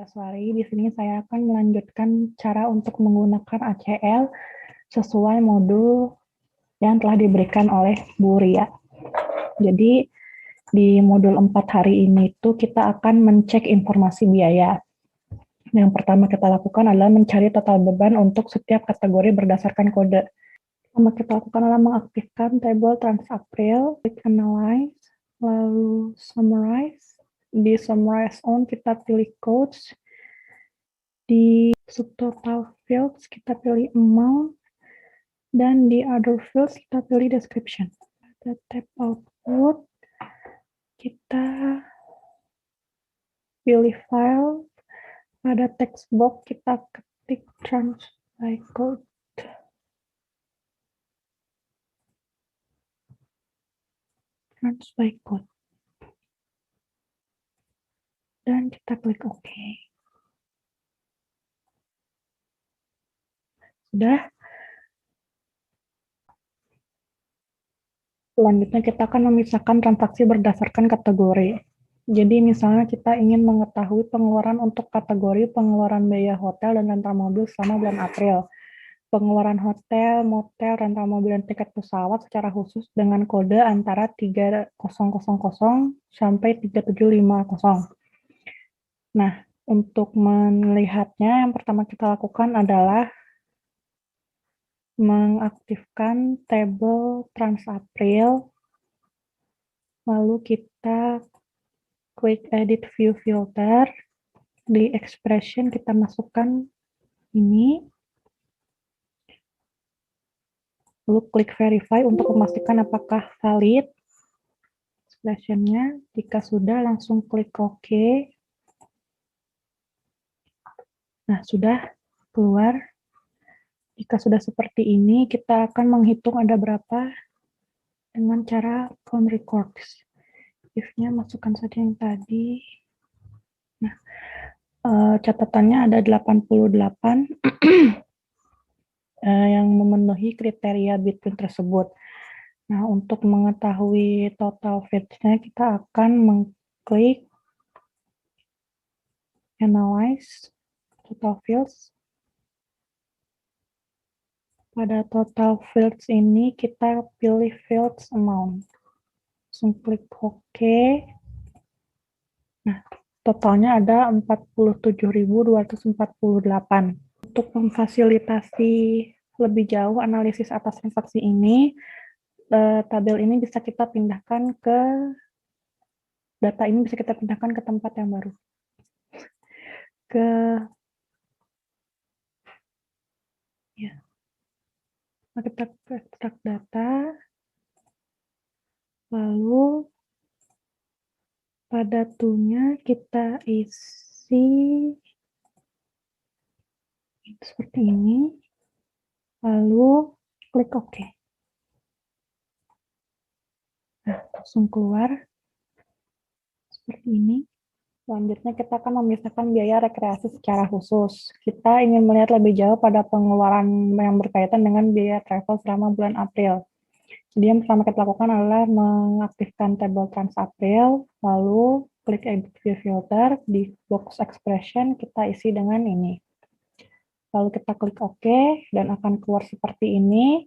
Aswari. Di sini saya akan melanjutkan cara untuk menggunakan ACL sesuai modul yang telah diberikan oleh Bu Ria. Jadi di modul 4 hari ini tuh kita akan mencek informasi biaya. Yang pertama kita lakukan adalah mencari total beban untuk setiap kategori berdasarkan kode. Pertama kita lakukan adalah mengaktifkan tabel TransApril, klik Analyze, lalu Summarize. Di Summarize On kita pilih Codes. Di subtotal fields kita pilih amount, dan di other fields kita pilih description. Pada tab output kita pilih file, pada text box kita ketik trans by code. Trans by code. Dan kita klik OK. Sudah. Selanjutnya kita akan memisahkan transaksi berdasarkan kategori. Jadi misalnya kita ingin mengetahui pengeluaran untuk kategori pengeluaran biaya hotel dan rental mobil selama bulan April. Pengeluaran hotel, motel, rental mobil, dan tiket pesawat secara khusus dengan kode antara 3000 sampai 3750. Nah, untuk melihatnya yang pertama kita lakukan adalah mengaktifkan tabel TransApril, lalu kita klik Edit View Filter, di Expression kita masukkan ini, lalu klik Verify untuk memastikan apakah valid expression-nya. Jika sudah, langsung klik OK. Nah, sudah keluar. Jika sudah seperti ini, kita akan menghitung ada berapa dengan cara count records. If-nya masukkan saja yang tadi. Nah, catatannya ada 88 yang memenuhi kriteria Bitcoin tersebut. Nah, untuk mengetahui total feeds-nya, kita akan mengklik Analyze Total Fields. Pada total fields ini, kita pilih fields amount. Langsung klik OK. Nah, totalnya ada 47.248. Untuk memfasilitasi lebih jauh analisis atas transaksi ini, tabel ini bisa kita pindahkan ke, data ini bisa kita pindahkan ke tempat yang baru. Kita ekstrak data, lalu pada toolnya kita isi seperti ini, lalu klik OK. Nah, langsung keluar seperti ini. Selanjutnya kita akan memisahkan biaya rekreasi secara khusus. Kita ingin melihat lebih jauh pada pengeluaran yang berkaitan dengan biaya travel selama bulan April. Jadi yang pertama kita lakukan adalah mengaktifkan tabel TransApril, lalu klik Edit View Filter, di box Expression kita isi dengan ini. Lalu kita klik OK, dan akan keluar seperti ini.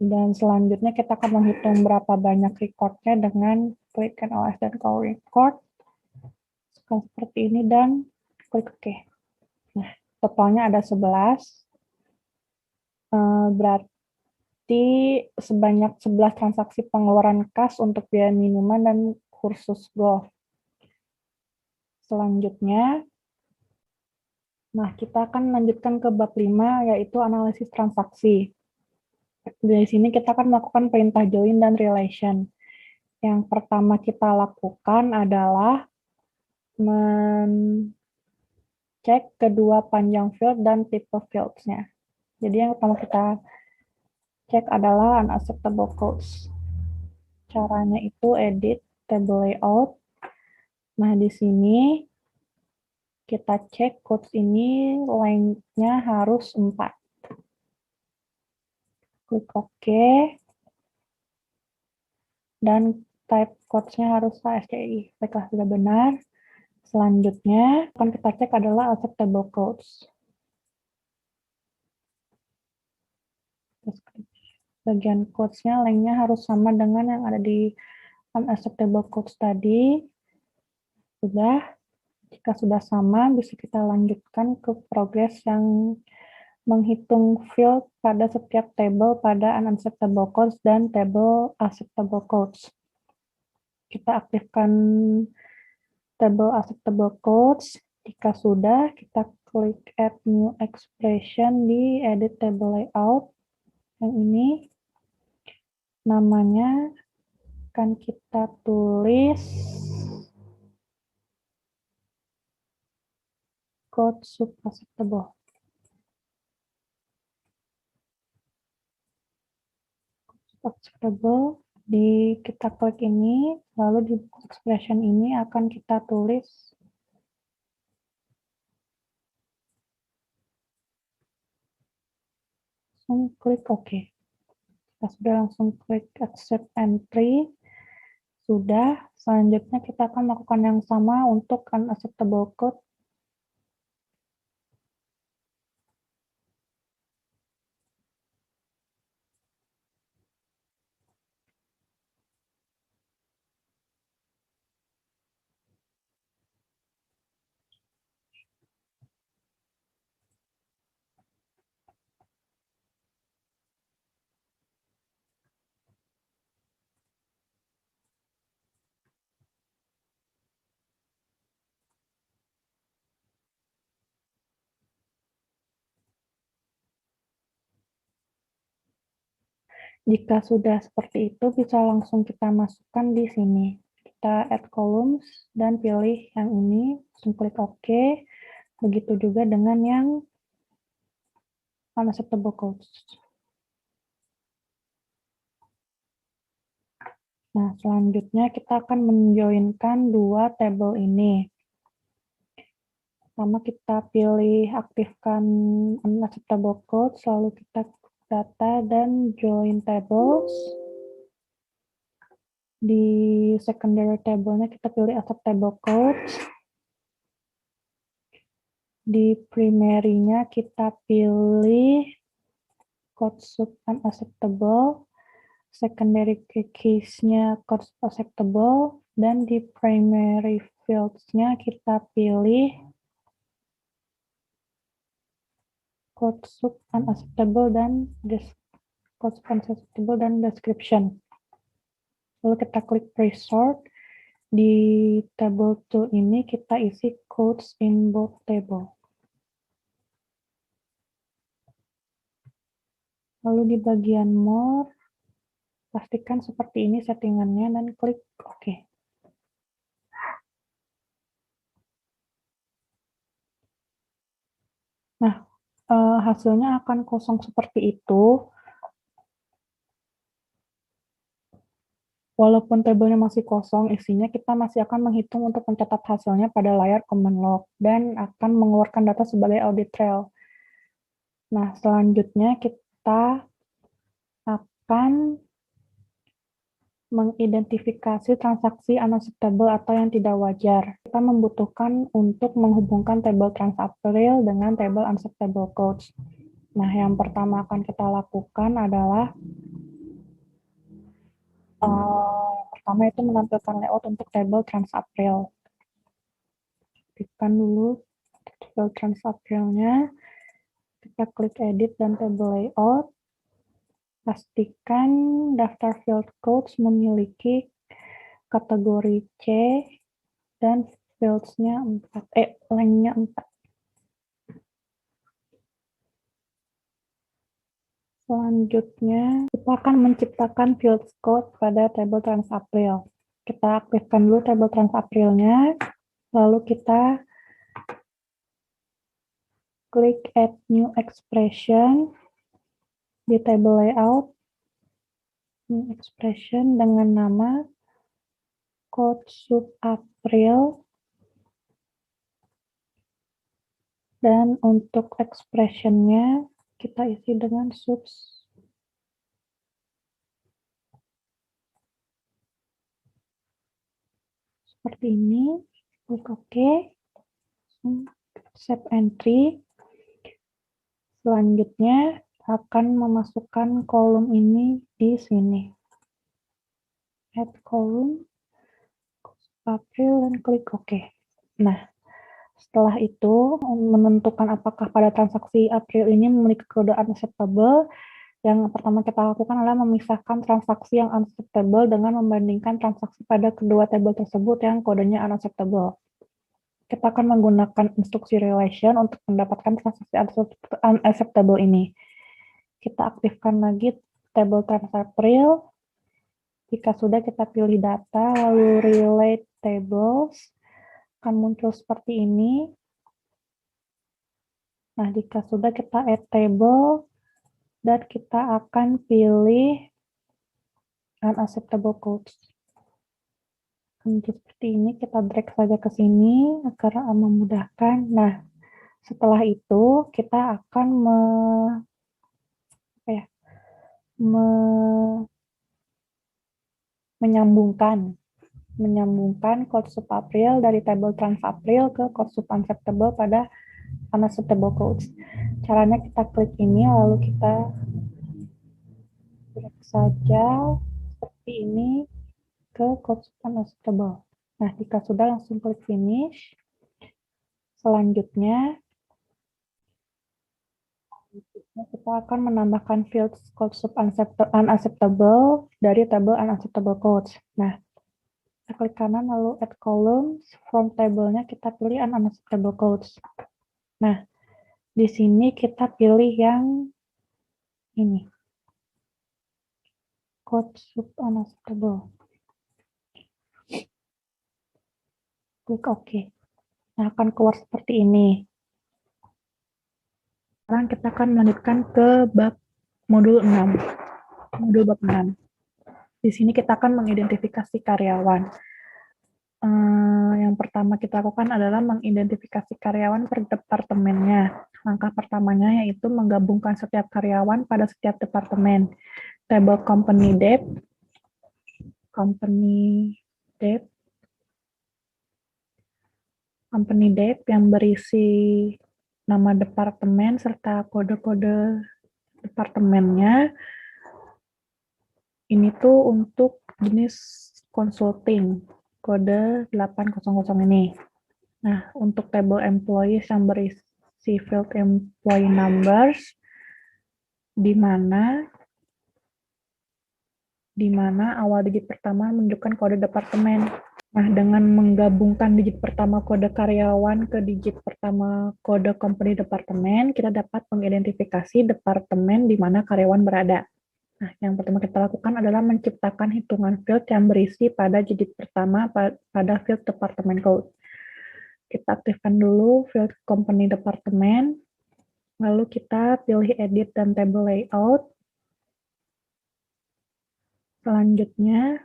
Dan selanjutnya kita akan menghitung berapa banyak recordnya dengan klik NLS dan Call Record. Seperti ini, dan klik OK. Nah, totalnya ada 11. Berarti sebanyak 11 transaksi pengeluaran kas untuk biaya minuman dan kursus golf. Selanjutnya, nah kita akan lanjutkan ke bab 5, yaitu analisis transaksi. Di sini kita akan melakukan perintah join dan relation. Yang pertama kita lakukan adalah mencek kedua panjang field dan tipe fields-nya. Jadi yang pertama kita cek adalah unacceptable codes. Caranya itu edit table layout. Nah, di sini kita cek codes ini length-nya harus 4. Klik OK. Dan type codes-nya harus ASCII. Baiklah, sudah benar. Selanjutnya, akan kita cek adalah acceptable codes. Bagian codes-nya, length-nya harus sama dengan yang ada di unacceptable codes tadi. Sudah, jika sudah sama, bisa kita lanjutkan ke progress yang menghitung field pada setiap table pada unacceptable codes dan table acceptable codes. Kita aktifkan table acceptable codes. Jika sudah, kita klik add new expression di edit table layout. Yang ini namanya akan kita tulis code subacceptable. Acceptable, kita klik ini, lalu di expression ini akan kita tulis langsung klik OK. Kita sudah langsung klik accept entry. Sudah, selanjutnya kita akan melakukan yang sama untuk unacceptable code. Jika sudah seperti itu, bisa langsung kita masukkan di sini. Kita add columns dan pilih yang ini, langsung klik OK. Begitu juga dengan yang unacceptable codes. Nah, selanjutnya kita akan menjoinkan dua table ini. Pertama kita pilih aktifkan unacceptable codes, lalu kita data dan join tables. Di secondary table-nya kita pilih acceptable codes. Di primary-nya kita pilih code sub unacceptable. Secondary keys-nya code acceptable. Dan di primary fields-nya kita pilih code sub unacceptable dan description. Lalu kita klik pre-sort. Di table 2 ini kita isi codes in both table. Lalu di bagian more, pastikan seperti ini settingannya dan klik OK. Nah, hasilnya akan kosong seperti itu. Walaupun tabelnya masih kosong, isinya kita masih akan menghitung untuk mencatat hasilnya pada layar command log dan akan mengeluarkan data sebagai audit trail. Nah, selanjutnya kita akan mengidentifikasi transaksi unacceptable atau yang tidak wajar. Kita membutuhkan untuk menghubungkan tabel TransApril dengan tabel unacceptable codes. Nah, yang pertama akan kita lakukan adalah yang pertama itu menampilkan layout untuk tabel TransApril. Aktifkan dulu tabel TransAprilnya. Kita klik edit dan table layout. Pastikan daftar field codes memiliki kategori C dan fields-nya 4, length-nya 4. Selanjutnya, kita akan menciptakan field code pada table TransApril. Kita aktifkan dulu table TransAprilnya, lalu kita klik add new expression di table layout, new expression dengan nama code sub April, dan untuk expression-nya kita isi dengan subs. Seperti ini. Klik OK, save entry. Selanjutnya akan memasukkan kolom ini di sini. Add column, April, dan klik OK. Nah, setelah itu menentukan apakah pada transaksi April ini memiliki kode unacceptable. Yang pertama kita lakukan adalah memisahkan transaksi yang unacceptable dengan membandingkan transaksi pada kedua tabel tersebut yang kodenya unacceptable. Kita akan menggunakan instruksi relation untuk mendapatkan transaksi unacceptable ini. Kita aktifkan lagi tabel TransApril. Jika sudah, kita pilih data, lalu relate tables, akan muncul seperti ini. Nah, jika sudah, kita add table, dan kita akan pilih unacceptable codes. Seperti ini, kita drag saja ke sini agar memudahkan. Nah, setelah itu kita akan menyambungkan code sub April dari tabel TransApril ke code sub unacceptable pada unacceptable codes. Caranya kita klik ini, lalu kita drag saja seperti ini ke code sub unacceptable. Nah, jika sudah, langsung klik finish. Selanjutnya kita akan menambahkan field code sub unacceptable dari tabel unacceptable codes. Nah, kita klik kanan lalu add columns, from table-nya kita pilih unacceptable codes. Nah, di sini kita pilih yang ini, code sub unacceptable. Klik OK. Nah, akan keluar seperti ini. Sekarang kita akan melanjutkan ke bab modul 6. Modul bab 6. Di sini kita akan mengidentifikasi karyawan. Yang pertama kita lakukan adalah mengidentifikasi karyawan per departemennya. Langkah pertamanya yaitu menggabungkan setiap karyawan pada setiap departemen. Tabel company debt yang berisi nama departemen serta kode-kode departemennya. Ini tuh untuk jenis consulting, kode 800 ini. Nah, untuk table employees yang berisi field employee numbers, di mana awal digit pertama menunjukkan kode departemen. Nah, dengan menggabungkan digit pertama kode karyawan ke digit pertama kode company departemen, kita dapat mengidentifikasi departemen di mana karyawan berada. Nah, yang pertama kita lakukan adalah menciptakan hitungan field yang berisi pada digit pertama pada field department code. Kita aktifkan dulu field company departemen, lalu kita pilih edit dan table layout. Selanjutnya,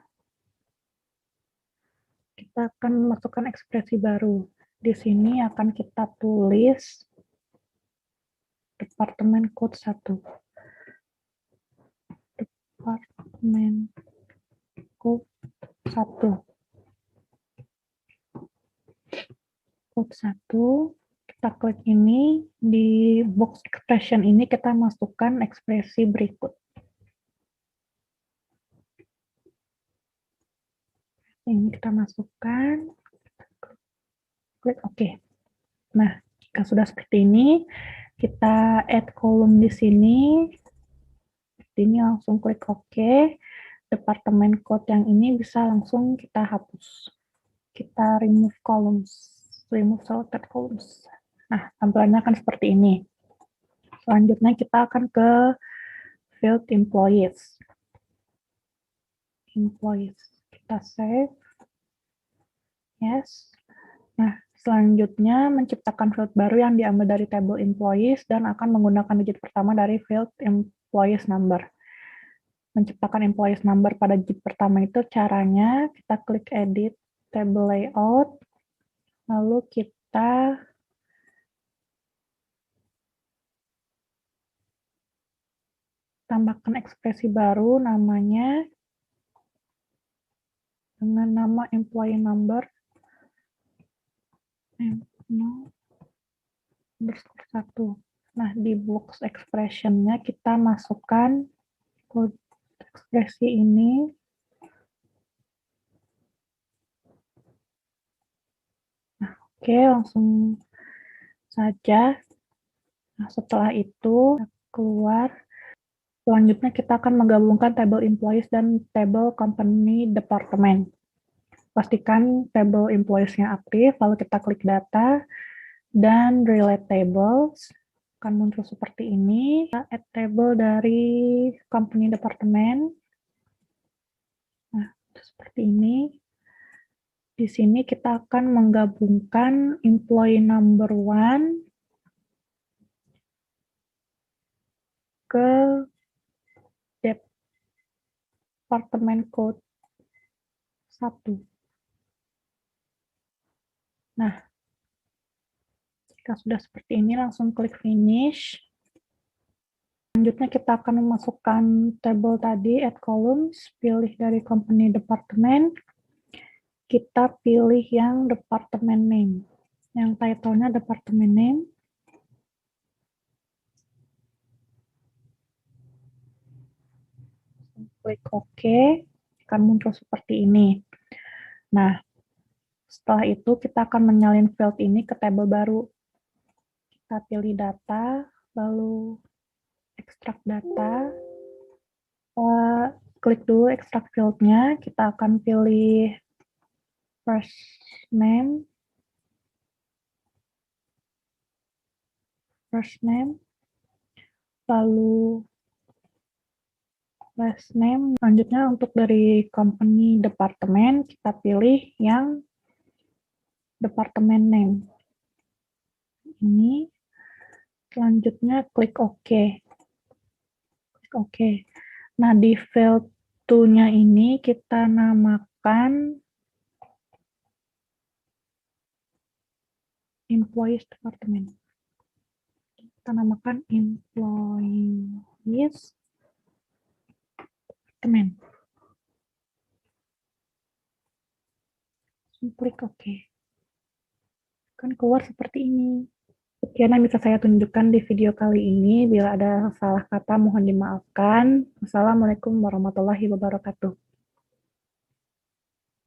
kita akan memasukkan ekspresi baru. Di sini akan kita tulis departemen code 1. Departemen code 1. Code 1. Kita klik ini, di box expression ini kita masukkan ekspresi berikut. Ini kita masukkan, klik OK. Nah, jika sudah seperti ini, kita add column di sini. Ini langsung klik OK. Departemen code yang ini bisa langsung kita hapus. Kita remove columns, remove selected columns. Nah, tampilannya akan seperti ini. Selanjutnya kita akan ke field employees. Kita save. Yes. Nah, selanjutnya menciptakan field baru yang diambil dari table employees dan akan menggunakan digit pertama dari field employees number. Menciptakan employees number pada digit pertama itu caranya kita klik edit table layout, lalu kita tambahkan ekspresi baru namanya dengan nama employee number M0 underscore 1. Nah, di box expression-nya kita masukkan kode ekspresi ini. Nah, oke, langsung saja. Nah, setelah itu keluar. Selanjutnya kita akan menggabungkan table employees dan table company department. Pastikan table employees-nya aktif, lalu kita klik data, dan relate tables akan muncul seperti ini. Add table dari company department. Nah, seperti ini. Di sini kita akan menggabungkan employee number 1 ke department code 1. Nah, jika sudah seperti ini, langsung klik finish. Selanjutnya kita akan memasukkan table tadi, add columns, pilih dari company department, kita pilih yang department name, yang title-nya department name. Klik OK, akan muncul seperti ini. Nah, setelah itu kita akan menyalin field ini ke table baru. Kita pilih data, lalu ekstrak data, klik dulu ekstrak field-nya, kita akan pilih first name, lalu last name. Selanjutnya untuk dari company department, kita pilih yang department name. Ini, selanjutnya klik OK. Klik OK. Nah, di field 2-nya ini kita namakan employees department. Kita namakan employees department. Klik OK. Akan keluar seperti ini. Sekian yang bisa saya tunjukkan di video kali ini. Bila ada salah kata mohon dimaafkan. Wassalamualaikum warahmatullahi wabarakatuh.